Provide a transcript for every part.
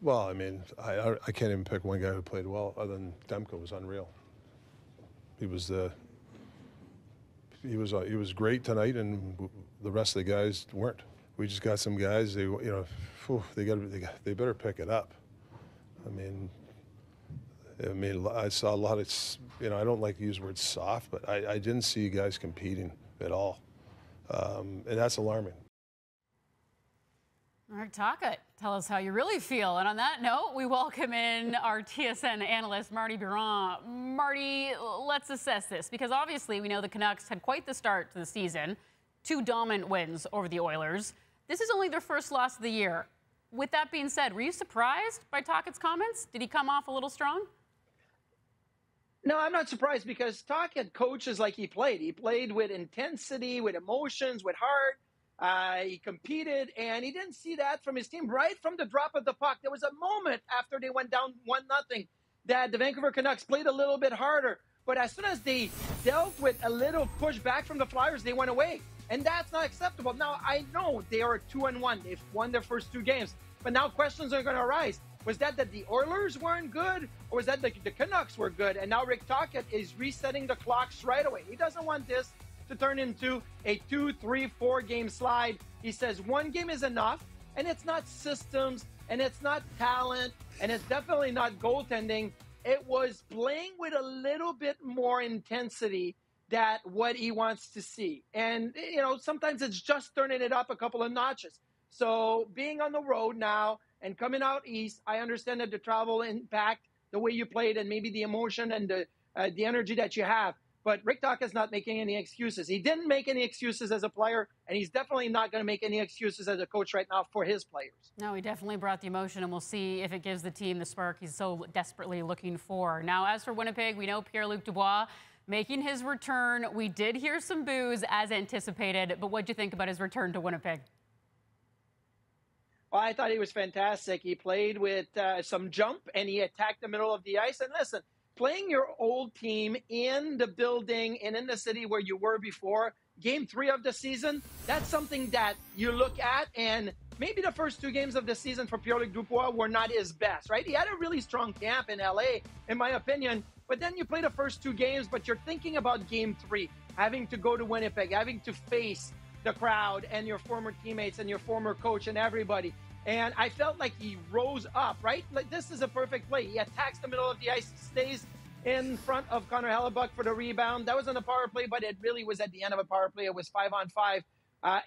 Well, I mean, I can't even pick one guy who played well other than Demko was unreal. He was great tonight, and the rest of the guys weren't. We just got some guys. They better pick it up. I mean, I saw a lot of. I don't like to use the word soft, but I didn't see guys competing at all, and that's alarming. Rick Tocchet, tell us how you really feel. And on that note, we welcome in our TSN analyst, Marty Biron. Marty, let's assess this, because obviously we know the Canucks had quite the start to the season. 2 dominant wins over the Oilers. This is only their first loss of the year. With that being said, were you surprised by Tocchet's comments? Did he come off a little strong? No, I'm not surprised, because Tocchet coaches like he played. He played with intensity, with emotions, with heart. He competed, and he didn't see that from his team right from the drop of the puck. There was a moment after they went down 1-0 that the Vancouver Canucks played a little bit harder. But as soon as they dealt with a little pushback from the Flyers, they went away. And that's not acceptable. Now, I know they are 2-1. They've won their first 2 games. But now questions are going to arise. Was that the Oilers weren't good, or was that the Canucks were good? And now Rick Tocchet is resetting the clocks right away. He doesn't want this to turn into a 2, 3, 4 game slide. He says 1 game is enough, and it's not systems, and it's not talent, and it's definitely not goaltending. It was playing with a little bit more intensity that what he wants to see. And, sometimes it's just turning it up a couple of notches. So being on the road now and coming out east, I understand that the travel impact the way you played and maybe the emotion and the energy that you have. But Rick Tocchet's not making any excuses. He didn't make any excuses as a player, and he's definitely not going to make any excuses as a coach right now for his players. No, he definitely brought the emotion, and we'll see if it gives the team the spark he's so desperately looking for. Now, as for Winnipeg, we know Pierre-Luc Dubois making his return. We did hear some boos as anticipated, but what'd you think about his return to Winnipeg? Well, I thought he was fantastic. He played with some jump, and he attacked the middle of the ice. And listen, playing your old team in the building and in the city where you were before, game 3 of the season, that's something that you look at. And maybe the first 2 games of the season for Pierre-Luc Dubois were not his best, right? He had a really strong camp in LA, in my opinion. But then you play the first 2 games, but you're thinking about game 3, having to go to Winnipeg, having to face the crowd and your former teammates and your former coach and everybody. And I felt like he rose up, right? Like, this is a perfect play. He attacks the middle of the ice, stays in front of Connor Hellebuck for the rebound. That was on the power play, but it really was at the end of a power play. It was 5-on-5.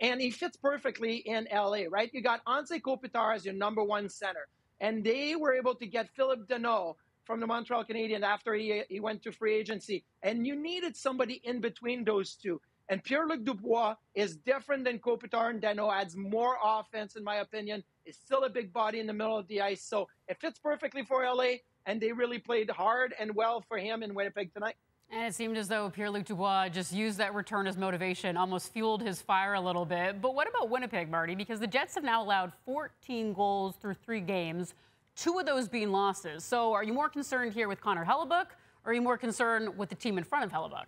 And he fits perfectly in LA, right? You got Anze Kopitar as your number 1 center. And they were able to get Philip Deneau from the Montreal Canadiens after he went to free agency. And you needed somebody in between those two. And Pierre-Luc Dubois is different than Kopitar and Deneau, adds more offense, in my opinion. Is still a big body in the middle of the ice. So it fits perfectly for LA, and they really played hard and well for him in Winnipeg tonight. And it seemed as though Pierre-Luc Dubois just used that return as motivation, almost fueled his fire a little bit. But what about Winnipeg, Marty? Because the Jets have now allowed 14 goals through 3 games, 2 of those being losses. So are you more concerned here with Connor Hellebuck, or are you more concerned with the team in front of Hellebuck?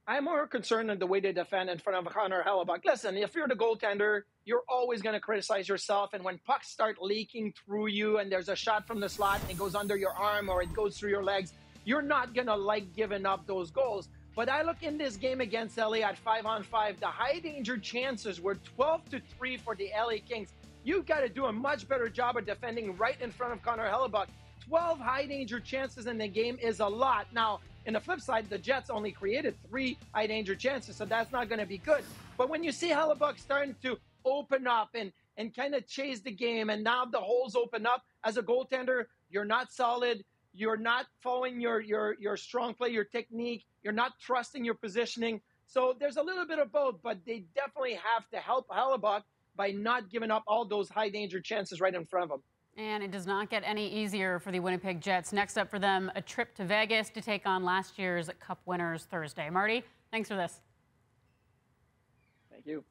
I'm more concerned in the way they defend in front of Connor Hellebuck. Listen, if you're the goaltender, you're always going to criticize yourself. And when pucks start leaking through you and there's a shot from the slot and it goes under your arm or it goes through your legs, you're not going to like giving up those goals. But I look in this game against LA at 5-on-5. The high danger chances were 12-3 for the LA Kings. You've got to do a much better job of defending right in front of Connor Hellebuck. 12 high danger chances in the game is a lot. Now, in the flip side, the Jets only created 3 high danger chances, so that's not going to be good. But when you see Hellebuck starting to open up and kind of chase the game, and now the holes open up, as a goaltender, you're not solid. You're not following your strong play, your technique. You're not trusting your positioning. So there's a little bit of both, but they definitely have to help Hellebuck by not giving up all those high danger chances right in front of him. And it does not get any easier for the Winnipeg Jets. Next up for them, a trip to Vegas to take on last year's Cup winners Thursday. Marty, thanks for this. Thank you.